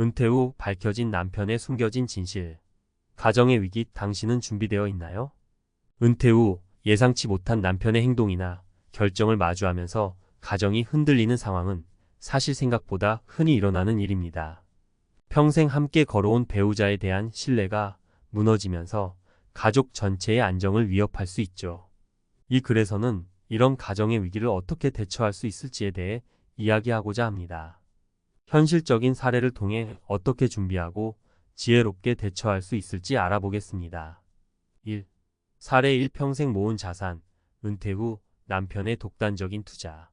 은퇴 후 밝혀진 남편의 숨겨진 진실. 가정의 위기, 당신은 준비되어 있나요? 은퇴 후 예상치 못한 남편의 행동이나 결정을 마주하면서 가정이 흔들리는 상황은 사실 생각보다 흔히 일어나는 일입니다. 평생 함께 걸어온 배우자에 대한 신뢰가 무너지면서 가족 전체의 안정을 위협할 수 있죠. 이 글에서는 이런 가정의 위기를 어떻게 대처할 수 있을지에 대해 이야기하고자 합니다. 현실적인 사례를 통해 어떻게 준비하고 지혜롭게 대처할 수 있을지 알아보겠습니다. 1. 사례 1. 평생 모은 자산, 은퇴 후 남편의 독단적인 투자.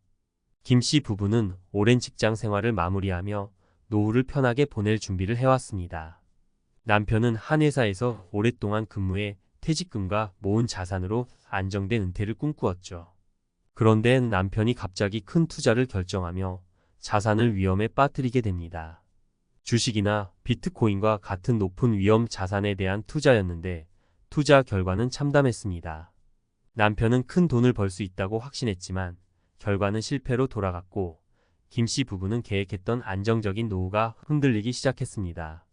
김 씨 부부는 오랜 직장 생활을 마무리하며 노후를 편하게 보낼 준비를 해왔습니다. 남편은 한 회사에서 오랫동안 근무해 퇴직금과 모은 자산으로 안정된 은퇴를 꿈꾸었죠. 그런데 남편이 갑자기 큰 투자를 결정하며 자산을 위험에 빠뜨리게 됩니다. 주식이나 비트코인과 같은 높은 위험 자산에 대한 투자였는데 투자 결과는 참담했습니다. 남편은 큰 돈을 벌 수 있다고 확신했지만 결과는 실패로 돌아갔고 김 씨 부부는 계획했던 안정적인 노후가 흔들리기 시작했습니다.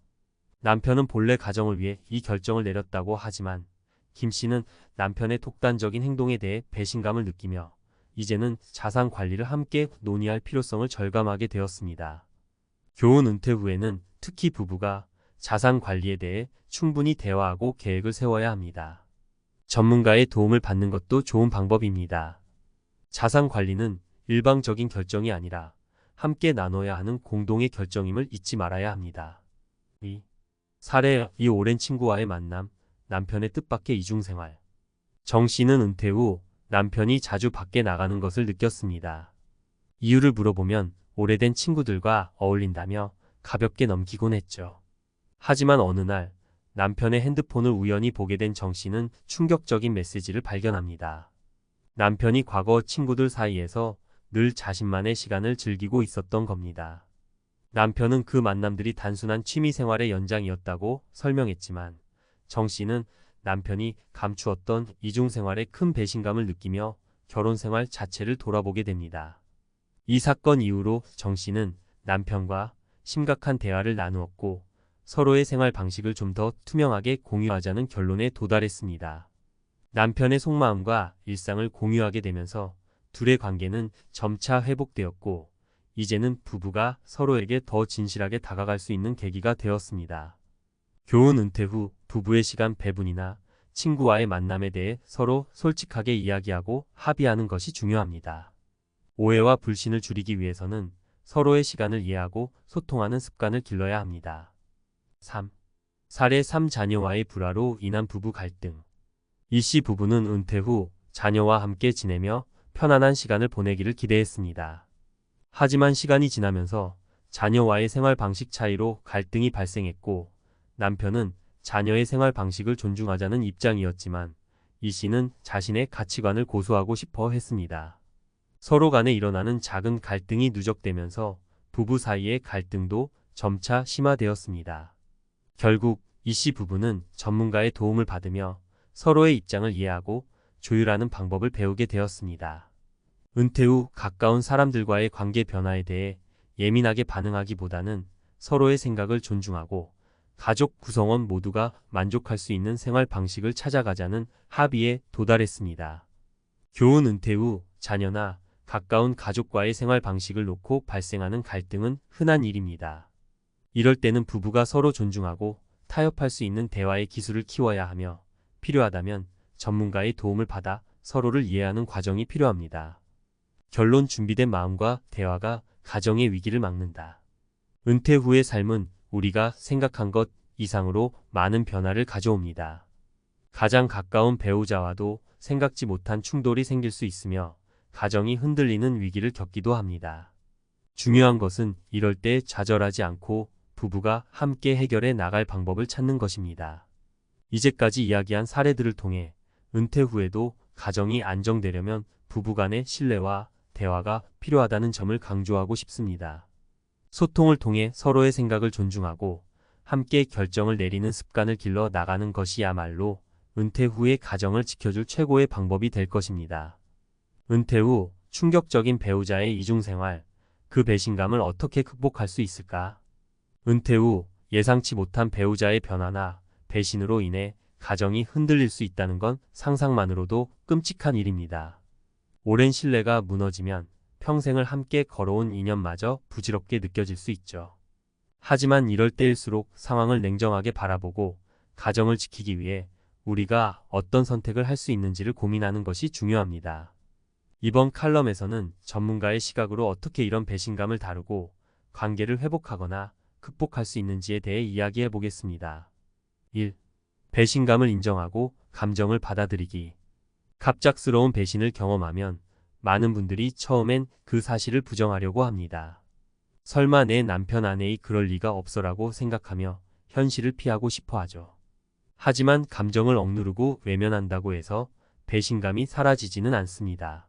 남편은 본래 가정을 위해 이 결정을 내렸다고 하지만 김 씨는 남편의 독단적인 행동에 대해 배신감을 느끼며 이제는 자산 관리를 함께 논의할 필요성을 절감하게 되었습니다. 교훈. 은퇴 후에는 특히 부부가 자산 관리에 대해 충분히 대화하고 계획을 세워야 합니다. 전문가의 도움을 받는 것도 좋은 방법입니다. 자산 관리는 일방적인 결정이 아니라 함께 나눠야 하는 공동의 결정임을 잊지 말아야 합니다. 2. 사례 2. 오랜 친구와의 만남, 남편의 뜻밖의 이중생활. 정 씨는 은퇴 후 남편이 자주 밖에 나가는 것을 느꼈습니다. 이유를 물어보면 오래된 친구들과 어울린다며 가볍게 넘기곤 했죠. 하지만 어느 날 남편의 핸드폰을 우연히 보게 된 정 씨는 충격적인 메시지를 발견합니다. 남편이 과거 친구들 사이에서 늘 자신만의 시간을 즐기고 있었던 겁니다. 남편은 그 만남들이 단순한 취미생활의 연장이었다고 설명했지만 정 씨는 남편이 감추었던 이중생활에 큰 배신감을 느끼며 결혼생활 자체를 돌아보게 됩니다. 이 사건 이후로 정 씨는 남편과 심각한 대화를 나누었고 서로의 생활 방식을 좀 더 투명하게 공유하자는 결론에 도달했습니다. 남편의 속마음과 일상을 공유하게 되면서 둘의 관계는 점차 회복되었고 이제는 부부가 서로에게 더 진실하게 다가갈 수 있는 계기가 되었습니다. 교훈. 은퇴 후 부부의 시간 배분이나 친구와의 만남에 대해 서로 솔직하게 이야기하고 합의하는 것이 중요합니다. 오해와 불신을 줄이기 위해서는 서로의 시간을 이해하고 소통하는 습관을 길러야 합니다. 3. 사례 3. 자녀와의 불화로 인한 부부 갈등. 이 씨 부부는 은퇴 후 자녀와 함께 지내며 편안한 시간을 보내기를 기대했습니다. 하지만 시간이 지나면서 자녀와의 생활 방식 차이로 갈등이 발생했고 남편은 자녀의 생활 방식을 존중하자는 입장이었지만 이 씨는 자신의 가치관을 고수하고 싶어 했습니다. 서로 간에 일어나는 작은 갈등이 누적되면서 부부 사이의 갈등도 점차 심화되었습니다. 결국 이 씨 부부는 전문가의 도움을 받으며 서로의 입장을 이해하고 조율하는 방법을 배우게 되었습니다. 은퇴 후 가까운 사람들과의 관계 변화에 대해 예민하게 반응하기보다는 서로의 생각을 존중하고 가족 구성원 모두가 만족할 수 있는 생활 방식을 찾아가자는 합의에 도달했습니다. 교훈. 은퇴 후 자녀나 가까운 가족과의 생활 방식을 놓고 발생하는 갈등은 흔한 일입니다. 이럴 때는 부부가 서로 존중하고 타협할 수 있는 대화의 기술을 키워야 하며 필요하다면 전문가의 도움을 받아 서로를 이해하는 과정이 필요합니다. 결론. 준비된 마음과 대화가 가정의 위기를 막는다. 은퇴 후의 삶은 우리가 생각한 것 이상으로 많은 변화를 가져옵니다. 가장 가까운 배우자와도 생각지 못한 충돌이 생길 수 있으며 가정이 흔들리는 위기를 겪기도 합니다. 중요한 것은 이럴 때 좌절하지 않고 부부가 함께 해결해 나갈 방법을 찾는 것입니다. 이제까지 이야기한 사례들을 통해 은퇴 후에도 가정이 안정되려면 부부간의 신뢰와 대화가 필요하다는 점을 강조하고 싶습니다. 소통을 통해 서로의 생각을 존중하고 함께 결정을 내리는 습관을 길러 나가는 것이야말로 은퇴 후의 가정을 지켜줄 최고의 방법이 될 것입니다. 은퇴 후 충격적인 배우자의 이중생활, 그 배신감을 어떻게 극복할 수 있을까? 은퇴 후 예상치 못한 배우자의 변화나 배신으로 인해 가정이 흔들릴 수 있다는 건 상상만으로도 끔찍한 일입니다. 오랜 신뢰가 무너지면 평생을 함께 걸어온 인연마저 부질없게 느껴질 수 있죠. 하지만 이럴 때일수록 상황을 냉정하게 바라보고 가정을 지키기 위해 우리가 어떤 선택을 할 수 있는지를 고민하는 것이 중요합니다. 이번 칼럼에서는 전문가의 시각으로 어떻게 이런 배신감을 다루고 관계를 회복하거나 극복할 수 있는지에 대해 이야기해 보겠습니다. 1. 배신감을 인정하고 감정을 받아들이기. 갑작스러운 배신을 경험하면 많은 분들이 처음엔 그 사실을 부정하려고 합니다. 설마 내 남편 아내이 그럴 리가 없어라고 생각하며 현실을 피하고 싶어 하죠. 하지만 감정을 억누르고 외면한다고 해서 배신감이 사라지지는 않습니다.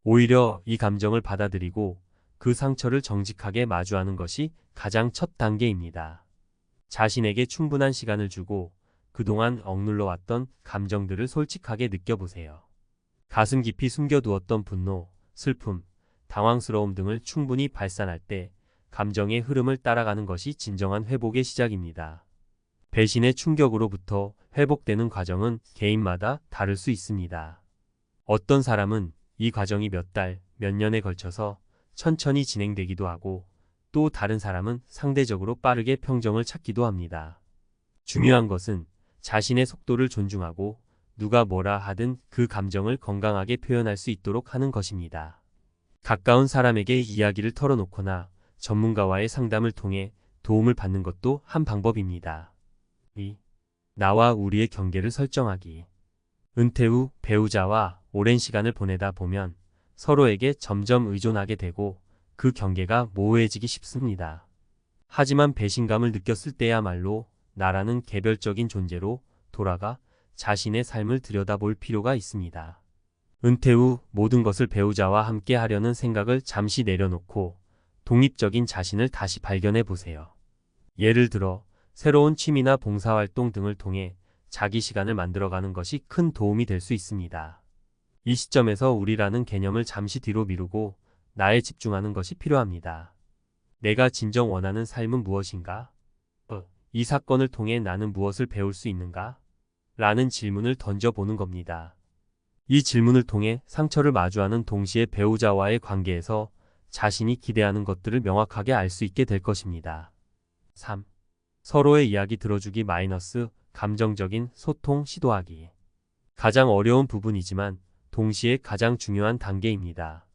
오히려 이 감정을 받아들이고 그 상처를 정직하게 마주하는 것이 가장 첫 단계입니다. 자신에게 충분한 시간을 주고 그동안 억눌러 왔던 감정들을 솔직하게 느껴보세요. 가슴 깊이 숨겨두었던 분노, 슬픔, 당황스러움 등을 충분히 발산할 때 감정의 흐름을 따라가는 것이 진정한 회복의 시작입니다. 배신의 충격으로부터 회복되는 과정은 개인마다 다를 수 있습니다. 어떤 사람은 이 과정이 몇 달, 몇 년에 걸쳐서 천천히 진행되기도 하고 또 다른 사람은 상대적으로 빠르게 평정을 찾기도 합니다. 중요한 것은 자신의 속도를 존중하고 누가 뭐라 하든 그 감정을 건강하게 표현할 수 있도록 하는 것입니다. 가까운 사람에게 이야기를 털어놓거나 전문가와의 상담을 통해 도움을 받는 것도 한 방법입니다. 2. 나와 우리의 경계를 설정하기. 은퇴 후 배우자와 오랜 시간을 보내다 보면 서로에게 점점 의존하게 되고 그 경계가 모호해지기 쉽습니다. 하지만 배신감을 느꼈을 때야말로 나라는 개별적인 존재로 돌아가 자신의 삶을 들여다볼 필요가 있습니다. 은퇴 후 모든 것을 배우자와 함께 하려는 생각을 잠시 내려놓고 독립적인 자신을 다시 발견해 보세요. 예를 들어 새로운 취미나 봉사활동 등을 통해 자기 시간을 만들어가는 것이 큰 도움이 될 수 있습니다. 이 시점에서 우리라는 개념을 잠시 뒤로 미루고 나에 집중하는 것이 필요합니다. 내가 진정 원하는 삶은 무엇인가? 이 사건을 통해 나는 무엇을 배울 수 있는가? 라는 질문을 던져보는 겁니다. 이 질문을 통해 상처를 마주하는 동시에 배우자와의 관계에서 자신이 기대하는 것들을 명확하게 알 수 있게 될 것입니다. 3. 서로의 이야기 들어주기 - 감정적인 소통 시도하기. 가장 어려운 부분이지만 동시에 가장 중요한 단계입니다.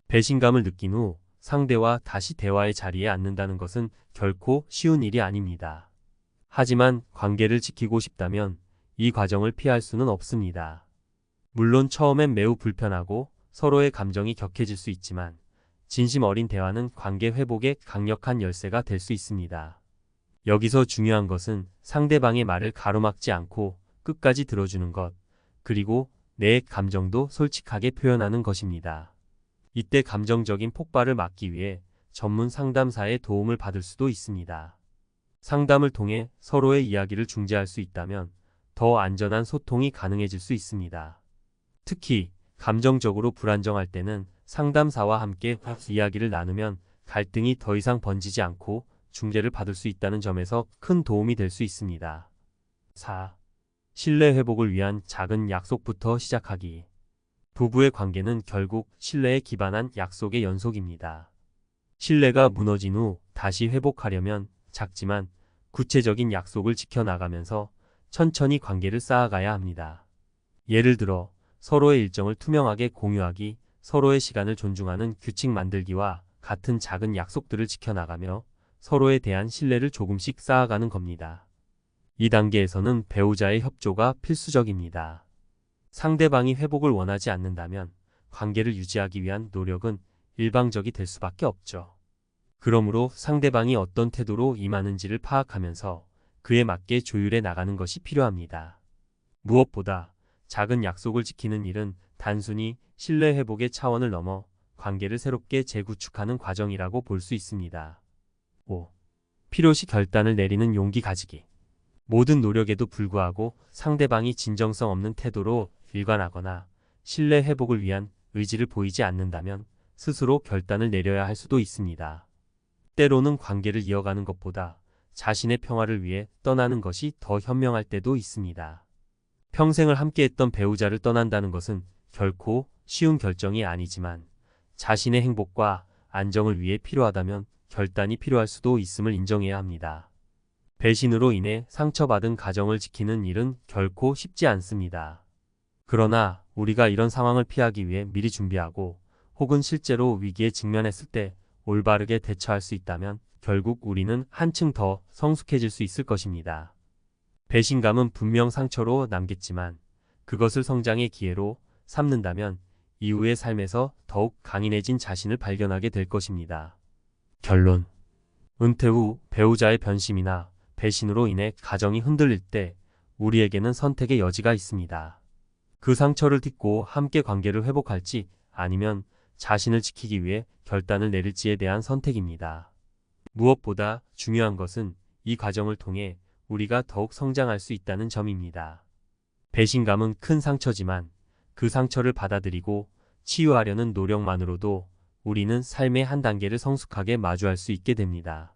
배신감을 느낀 후 상대와 다시 대화의 자리에 앉는다는 것은 결코 쉬운 일이 아닙니다. 하지만 관계를 지키고 싶다면 이 과정을 피할 수는 없습니다. 물론 처음엔 매우 불편하고 서로의 감정이 격해질 수 있지만 진심 어린 대화는 관계 회복의 강력한 열쇠가 될 수 있습니다. 여기서 중요한 것은 상대방의 말을 가로막지 않고 끝까지 들어주는 것, 그리고 내 감정도 솔직하게 표현하는 것입니다. 이때 감정적인 폭발을 막기 위해 전문 상담사의 도움을 받을 수도 있습니다. 상담을 통해 서로의 이야기를 중재할 수 있다면 더 안전한 소통이 가능해질 수 있습니다. 특히 감정적으로 불안정할 때는 상담사와 함께 이야기를 나누면 갈등이 더 이상 번지지 않고 중재를 받을 수 있다는 점에서 큰 도움이 될 수 있습니다. 4. 신뢰 회복을 위한 작은 약속부터 시작하기. 부부의 관계는 결국 신뢰에 기반한 약속의 연속입니다. 신뢰가 무너진 후 다시 회복하려면 작지만 구체적인 약속을 지켜나가면서 천천히 관계를 쌓아가야 합니다. 예를 들어 서로의 일정을 투명하게 공유하기, 서로의 시간을 존중하는 규칙 만들기와 같은 작은 약속들을 지켜나가며 서로에 대한 신뢰를 조금씩 쌓아가는 겁니다. 이 단계에서는 배우자의 협조가 필수적입니다. 상대방이 회복을 원하지 않는다면 관계를 유지하기 위한 노력은 일방적이 될 수밖에 없죠. 그러므로 상대방이 어떤 태도로 임하는지를 파악하면서 그에 맞게 조율해 나가는 것이 필요합니다. 무엇보다 작은 약속을 지키는 일은 단순히 신뢰 회복의 차원을 넘어 관계를 새롭게 재구축하는 과정이라고 볼 수 있습니다. 5. 필요시 결단을 내리는 용기 가지기. 모든 노력에도 불구하고 상대방이 진정성 없는 태도로 일관하거나 신뢰 회복을 위한 의지를 보이지 않는다면 스스로 결단을 내려야 할 수도 있습니다. 때로는 관계를 이어가는 것보다 자신의 평화를 위해 떠나는 것이 더 현명할 때도 있습니다. 평생을 함께했던 배우자를 떠난다는 것은 결코 쉬운 결정이 아니지만 자신의 행복과 안정을 위해 필요하다면 결단이 필요할 수도 있음을 인정해야 합니다. 배신으로 인해 상처받은 가정을 지키는 일은 결코 쉽지 않습니다. 그러나 우리가 이런 상황을 피하기 위해 미리 준비하고 혹은 실제로 위기에 직면했을 때 올바르게 대처할 수 있다면 결국 우리는 한층 더 성숙해질 수 있을 것입니다. 배신감은 분명 상처로 남겠지만 그것을 성장의 기회로 삼는다면 이후의 삶에서 더욱 강인해진 자신을 발견하게 될 것입니다. 결론. 은퇴 후 배우자의 변심이나 배신으로 인해 가정이 흔들릴 때 우리에게는 선택의 여지가 있습니다. 그 상처를 딛고 함께 관계를 회복할지 아니면 자신을 지키기 위해 결단을 내릴지에 대한 선택입니다. 무엇보다 중요한 것은 이 과정을 통해 우리가 더욱 성장할 수 있다는 점입니다. 배신감은 큰 상처지만 그 상처를 받아들이고 치유하려는 노력만으로도 우리는 삶의 한 단계를 성숙하게 마주할 수 있게 됩니다.